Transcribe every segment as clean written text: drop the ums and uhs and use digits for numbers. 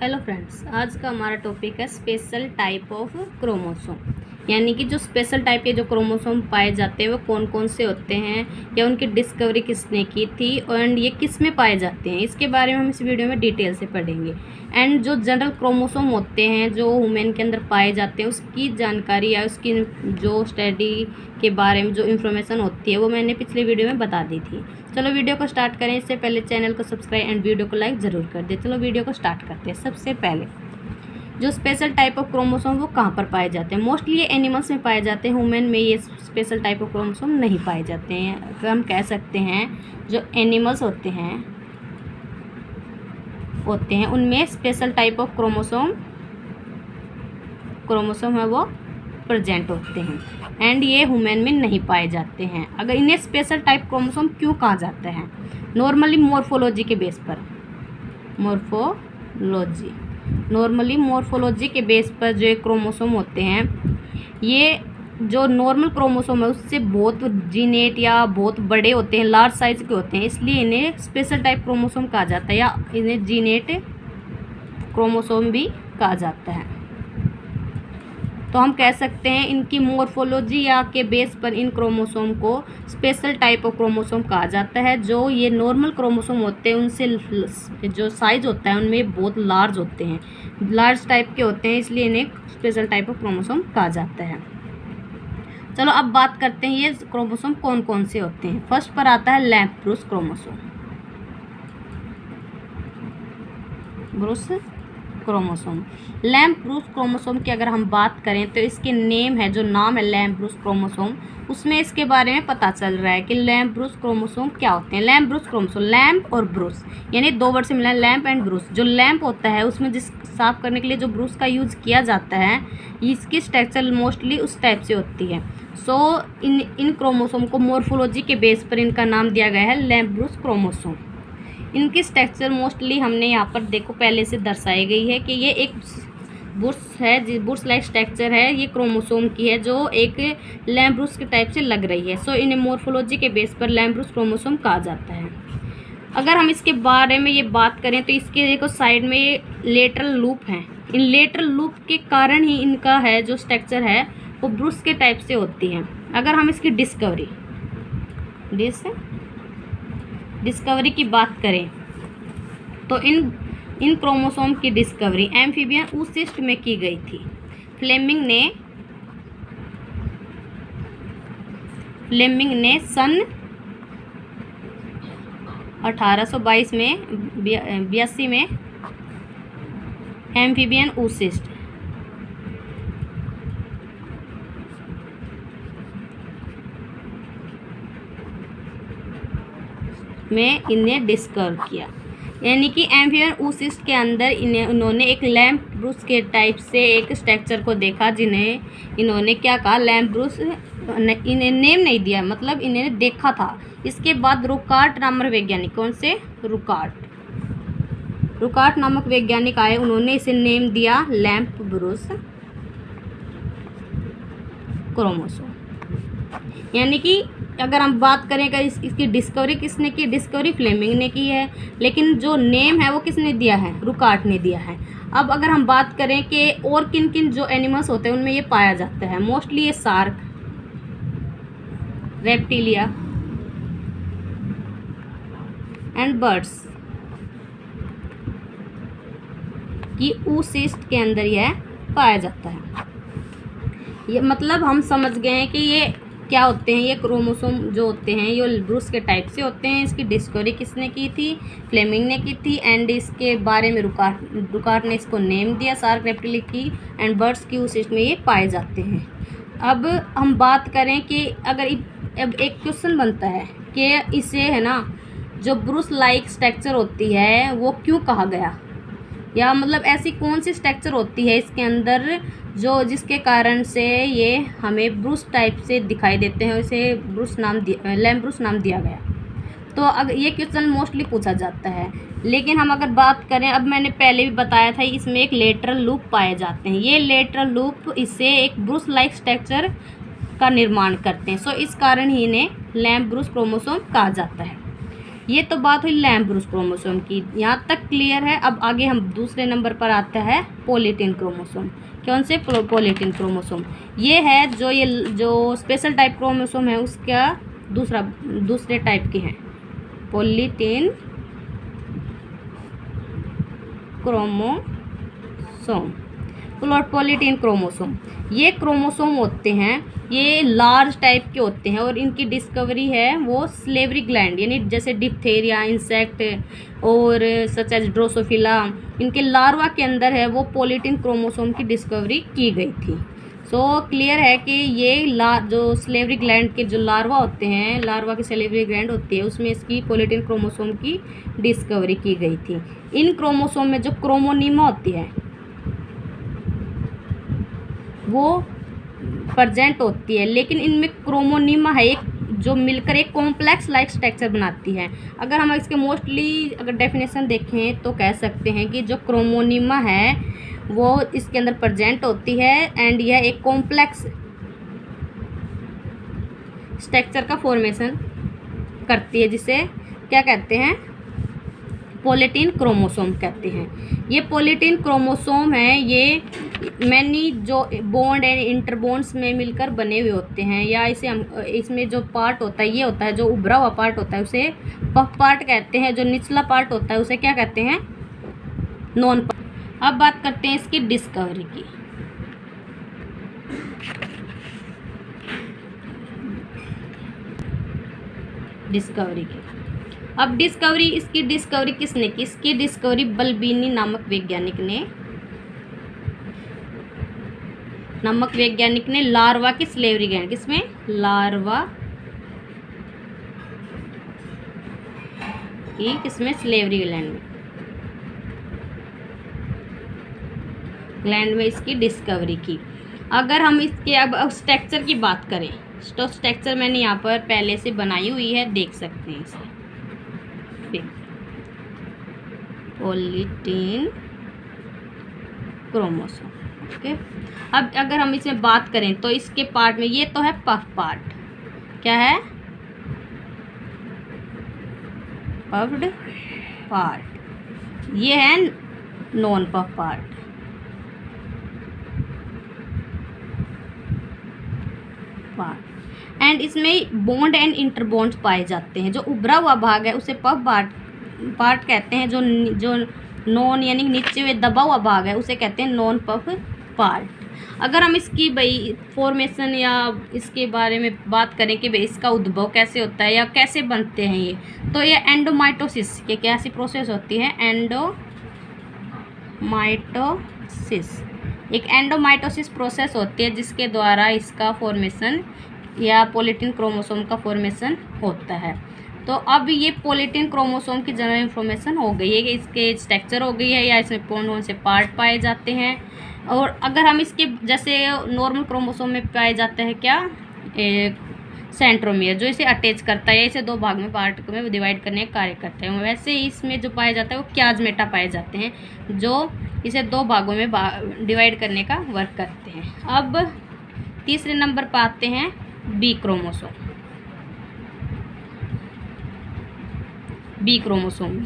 Hello friends, आज का हमारा टॉपिक है स्पेशल टाइप ऑफ क्रोमोसोम। यानी कि जो स्पेशल टाइप के जो क्रोमोसोम पाए जाते हैं वो कौन कौन से होते हैं या उनकी डिस्कवरी किसने की थी एंड ये किस में पाए जाते हैं, इसके बारे में हम इस वीडियो में डिटेल से पढ़ेंगे। एंड जो जनरल क्रोमोसोम होते हैं जो वुमेन के अंदर पाए जाते हैं उसकी जानकारी या उसकी जो स्टडी के बारे में जो इन्फॉर्मेशन होती है वो मैंने पिछले वीडियो में बता दी थी। चलो वीडियो को स्टार्ट करें। इससे पहले चैनल को सब्सक्राइब एंड वीडियो को लाइक ज़रूर कर दें। चलो वीडियो को स्टार्ट करते हैं। सबसे पहले जो स्पेशल टाइप ऑफ क्रोमोसोम वो कहाँ पर पाए जाते हैं? मोस्टली ये एनिमल्स में पाए जाते हैं। ह्यूमन में ये स्पेशल टाइप ऑफ क्रोमोसोम नहीं पाए जाते हैं। अगर हम कह सकते हैं जो एनिमल्स होते हैं उनमें स्पेशल टाइप ऑफ क्रोमोसोम है वो प्रेजेंट होते हैं एंड ये ह्यूमन में नहीं पाए जाते हैं। अगर इन्हें स्पेशल टाइप क्रोमोसोम क्यों कहा जाता है? नॉर्मली मॉर्फोलॉजी के बेस पर मॉर्फोलॉजी के बेस पर जो क्रोमोसोम होते हैं, ये जो नॉर्मल क्रोमोसोम है उससे बहुत जीनेट या बहुत बड़े होते हैं, लार्ज साइज के होते हैं, इसलिए इन्हें स्पेशल टाइप क्रोमोसोम कहा जाता है या इन्हें जीनेट क्रोमोसोम भी कहा जाता है। तो हम कह सकते हैं इनकी मॉर्फोलॉजी या के बेस पर इन क्रोमोसोम को स्पेशल टाइप ऑफ क्रोमोसोम कहा जाता है। जो ये नॉर्मल क्रोमोसोम होते हैं उनसे जो साइज होता है उनमें बहुत लार्ज होते हैं, लार्ज टाइप के होते हैं, इसलिए इन्हें स्पेशल टाइप ऑफ क्रोमोसोम कहा जाता है। चलो अब बात करते हैं ये क्रोमोसोम कौन कौन से होते हैं। फर्स्ट पर आता है लैम्प-ब्रूस क्रोमोसोम। लैम्प-ब्रूस क्रोमोसोम की अगर हम बात करें तो इसके नेम है, जो नाम है लैम्प-ब्रूस क्रोमोसोम, उसमें इसके बारे में पता चल रहा है कि लैम्प-ब्रूस क्रोमोसोम क्या होते हैं। लैम्प-ब्रूस क्रोमोसोम, लैम्प और ब्रूस यानी दो वर्ड से मिला है, लैम्प एंड ब्रूस। जो लैम्प होता है उसमें जिस साफ करने के लिए जो ब्रूस का यूज़ किया जाता है, इसकी स्ट्रक्चर मोस्टली उस टाइप से होती है। सो इन क्रोमोसोम को मॉर्फोलॉजी के बेस पर इनका नाम दिया गया है लैम्प-ब्रूस क्रोमोसोम। इनकी स्ट्रक्चर मोस्टली हमने यहाँ पर देखो पहले से दर्शाई गई है कि ये एक बुर्स है, बुर्स लाइक स्ट्रक्चर है, ये क्रोमोसोम की है जो एक लैम्प-ब्रूस के टाइप से लग रही है। सो इन्हें मॉर्फोलॉजी के बेस पर लैम्प-ब्रूस क्रोमोसोम कहा जाता है। अगर हम इसके बारे में ये बात करें तो इसके देखो साइड में ये लेटरल लूप हैं। इन लेटरल लूप के कारण ही इनका है जो स्ट्रक्चर है वो ब्रूस के टाइप से होती है। अगर हम इसकी डिस्कवरी की बात करें तो इन क्रोमोसोम की डिस्कवरी एम्फीबियन oocyst में की गई थी। फ्लेमिंग ने सन 1882 में 82 में एम्फीबियन oocyst में इन्हें डिस्कवर किया। यानी कि एम्फीबियन oocyst के अंदर उन्होंने एक लैम्प-ब्रूस के टाइप से एक स्ट्रक्चर को देखा, जिन्हें इन्होंने क्या कहा, लैम्प-ब्रूस। इन्हें नेम नहीं दिया, मतलब इन्हें देखा था। इसके बाद रुकार्ट नामक वैज्ञानिक, कौन से? रुकार्ट नामक वैज्ञानिक आए, उन्होंने इसे नेम दिया लैम्प-ब्रूस क्रोमोसोम। यानी कि अगर हम बात करें कि इसकी डिस्कवरी किसने की? डिस्कवरी फ्लेमिंग ने की है, लेकिन जो नेम है वो किसने दिया है? रुकार्ट ने दिया है। अब अगर हम बात करें कि और किन किन जो एनिमल्स होते हैं उनमें ये पाया जाता है, मोस्टली ये शार्क, रेप्टिलिया एंड बर्ड्स की oocyst के अंदर यह पाया जाता है। ये मतलब हम समझ गए हैं कि ये क्या होते हैं। ये क्रोमोसोम जो होते हैं ये ब्रूस के टाइप से होते हैं। इसकी डिस्कवरी किसने की थी? फ्लेमिंग ने की थी। एंड इसके बारे में रुकार्ट ने इसको नेम दिया, शार्क, रेप्टिलिया की एंड बर्ड्स की oocyst में ये पाए जाते हैं। अब हम बात करें कि अगर अब एक क्वेश्चन बनता है कि इसे है ना जो ब्रूस लाइक स्ट्रक्चर होती है वो क्यों कहा गया, या मतलब ऐसी कौन सी स्ट्रक्चर होती है इसके अंदर जो जिसके कारण से ये हमें ब्रूस टाइप से दिखाई देते हैं, इसे लैम्प-ब्रूस नाम दिया गया। तो अगर ये क्वेश्चन मोस्टली पूछा जाता है। लेकिन हम अगर बात करें, अब मैंने पहले भी बताया था, इसमें एक लेटरल लूप पाए जाते हैं। ये लेटरल लूप इससे एक ब्रूस लाइक स्ट्रक्चर का निर्माण करते हैं। सो इस कारण ही इन्हें लैम्प-ब्रूस क्रोमोसोम कहा जाता है। ये तो बात हुई लैम्प ब्रूस क्रोमोसोम की, यहाँ तक क्लियर है। अब आगे हम दूसरे नंबर पर आता है पॉलीटेन क्रोमोसोम। कौन से? पॉलीटेन क्रोमोसोम। ये है जो स्पेशल टाइप क्रोमोसोम है उसका दूसरे टाइप के हैं, पॉलीटेन क्रोमोसोम। पॉलीटेन क्रोमोसोम, ये क्रोमोसोम होते हैं, ये लार्ज टाइप के होते हैं और इनकी डिस्कवरी है वो स्लेवरी ग्लैंड यानी जैसे डिप्थेरिया, इंसेक्ट और सच एज ड्रोसोफिला, इनके लार्वा के अंदर है वो पॉलीटेन क्रोमोसोम की डिस्कवरी की गई थी। सो क्लियर है कि ये जो स्लेवरी ग्लैंड के जो लार्वा होते हैं, लार्वा की स्लेवरी ग्लैंड होती है उसमें इसकी पॉलीटेन क्रोमोसोम की डिस्कवरी की गई थी। इन क्रोमोसोम में जो क्रोमोनीमा होती है वो प्रेजेंट होती है, लेकिन इनमें क्रोमोनीमा है एक जो मिलकर एक कॉम्प्लेक्स लाइक स्ट्रक्चर बनाती है। अगर हम इसके मोस्टली अगर डेफिनेशन देखें तो कह सकते हैं कि जो क्रोमोनीमा है वो इसके अंदर प्रेजेंट होती है एंड यह एक कॉम्प्लेक्स स्ट्रक्चर का फॉर्मेशन करती है, जिसे क्या कहते हैं? पॉलीटेन क्रोमोसोम कहते हैं। ये पॉलीटेन क्रोमोसोम है, ये मैनी जो बॉन्ड एंड इंटरबॉन्ड्स में मिलकर बने हुए होते हैं, या इसे हम इसमें जो पार्ट होता है ये होता है जो उभरा हुआ पार्ट होता है उसे पफ पार्ट कहते हैं, जो निचला पार्ट होता है उसे क्या कहते हैं? Non puff. अब बात करते हैं इसकी डिस्कवरी की। अब इसकी डिस्कवरी किसने की? इसकी डिस्कवरी बल्बिनी नामक वैज्ञानिक ने लार्वा की स्लेवरी ग्लैंड, किसमें? लार्वा की किसमें? स्लेवरी ग्लैंड में इसकी डिस्कवरी की। अगर हम इसके अब स्ट्रक्चर की बात करें तो स्ट्रक्चर मैंने यहाँ पर पहले से बनाई हुई है, देख सकते हैं इसे। पॉलीटेन क्रोमोसोम, ओके। अब अगर हम इसमें बात करें तो इसके पार्ट में ये तो है पफ पार्ट, क्या है? Puffed part. ये है नॉन पफ पार्ट। एंड इसमें बॉन्ड एंड इंटरबॉन्ड्स पाए जाते हैं। जो उभरा हुआ भाग है उसे पफ पार्ट कहते हैं, जो नॉन यानी नीचे हुए दबा हुआ भाग है उसे कहते हैं नॉन पफ पार्ट। अगर हम इसकी भाई फॉर्मेशन या इसके बारे में बात करें कि भाई इसका उद्भव कैसे होता है या कैसे बनते हैं ये, तो ये एंडोमाइटोसिस के कैसी प्रोसेस होती है? एक एंडोमाइटोसिस प्रोसेस होती है जिसके द्वारा इसका फॉर्मेशन या पॉलीटेन क्रोमोसोम का फॉर्मेशन होता है। तो अब ये पॉलीटेन क्रोमोसोम की जनरल इन्फॉर्मेशन हो गई है कि इसके स्ट्रक्चर हो गई है या इसमें कौन से पार्ट पाए जाते हैं। और अगर हम इसके जैसे नॉर्मल क्रोमोसोम में पाए जाते हैं क्या? सेंट्रोमियर, जो इसे अटैच करता है या इसे दो भाग में पार्ट में डिवाइड करने का कार्य करते हैं। वैसे इसमें जो पाया जाता है वो क्याजमेटा पाए जाते हैं, जो इसे दो भागों में डिवाइड करने का वर्क करते हैं। अब तीसरे नंबर पर आते हैं बी क्रोमोसोम।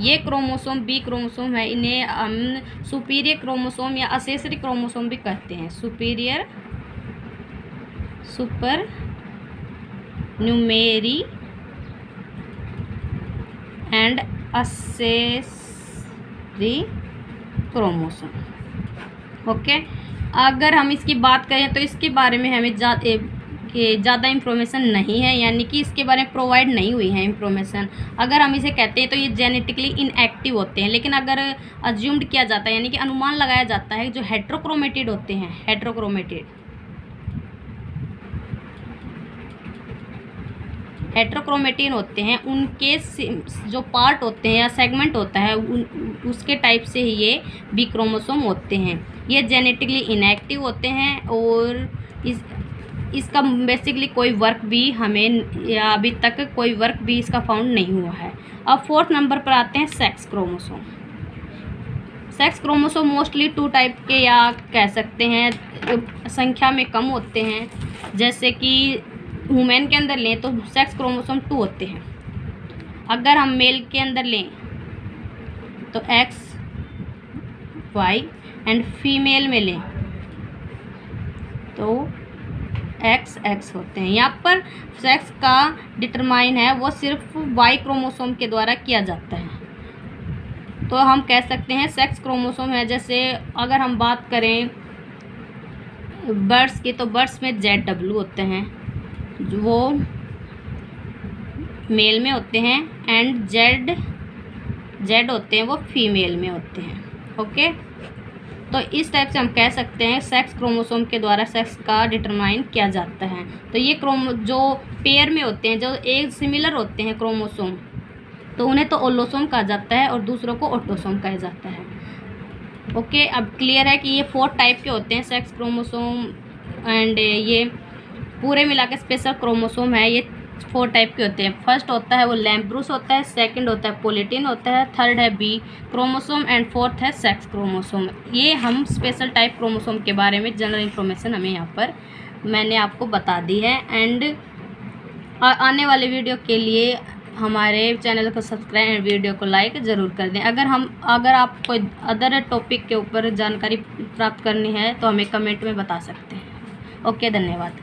ये क्रोमोसोम बी क्रोमोसोम है, इन्हें हम सुपीरियर क्रोमोसोम या असेसरी क्रोमोसोम भी कहते हैं। Supernumerary and accessory chromosome, okay. अगर हम इसकी बात करें तो इसके बारे में हमें ज़्यादा इंफॉर्मेशन नहीं है, यानी कि इसके बारे में प्रोवाइड नहीं हुई है इंफॉर्मेशन। अगर हम इसे कहते हैं तो ये जेनेटिकली इनएक्टिव होते हैं, लेकिन अगर अज्यूम्ड किया जाता है यानी कि अनुमान लगाया जाता है जो हेट्रोक्रोमेटिड होते हैं, हेट्रोक्रोमेटिन होते हैं, उनके जो पार्ट होते हैं या सेगमेंट होता है उसके टाइप से ही ये बी क्रोमोसोम होते हैं। ये जेनेटिकली इनएक्टिव होते हैं और इसका बेसिकली कोई वर्क भी हमें या अभी तक कोई वर्क भी इसका फाउंड नहीं हुआ है। अब फोर्थ नंबर पर आते हैं सेक्स क्रोमोसोम मोस्टली 2 टाइप के या कह सकते हैं संख्या में कम होते हैं। जैसे कि वुमेन के अंदर लें तो सेक्स क्रोमोसोम 2 होते हैं। अगर हम मेल के अंदर लें तो एक्स वाई, एंड फीमेल में लें तो एक्स एक्स होते हैं। यहाँ पर सेक्स का डिटरमाइन है वो सिर्फ वाई क्रोमोसोम के द्वारा किया जाता है। तो हम कह सकते हैं सेक्स क्रोमोसोम है। जैसे अगर हम बात करें बर्ड्स की, तो बर्ड्स में ZW होते हैं, वो मेल में होते हैं, एंड जेड होते हैं, वो फीमेल में होते हैं। ओके, तो इस टाइप से हम कह सकते हैं सेक्स क्रोमोसोम के द्वारा सेक्स का डिटरमाइन किया जाता है। तो ये जो पेयर में होते हैं, जो एक सिमिलर होते हैं क्रोमोसोम, तो उन्हें तो ओलोसोम कहा जाता है और दूसरों को ऑटोसोम कहा जाता है। ओके, अब क्लियर है कि ये 4 टाइप के होते हैं सेक्स क्रोमोसोम, एंड ये पूरे मिला के स्पेशल क्रोमोसोम है, ये 4 टाइप के होते हैं। फर्स्ट होता है वो लैम्ब्रूस होता है, सेकंड होता है पोलिटिन होता है, थर्ड है बी क्रोमोसोम, एंड फोर्थ है सेक्स क्रोमोसोम। ये हम स्पेशल टाइप क्रोमोसोम के बारे में जनरल इन्फॉर्मेशन हमें यहाँ पर मैंने आपको बता दी है। एंड आने वाले वीडियो के लिए हमारे चैनल को सब्सक्राइब एंड वीडियो को लाइक ज़रूर कर दें। अगर आप कोई अदर टॉपिक के ऊपर जानकारी प्राप्त करनी है तो हमें कमेंट में बता सकते हैं। ओके, धन्यवाद।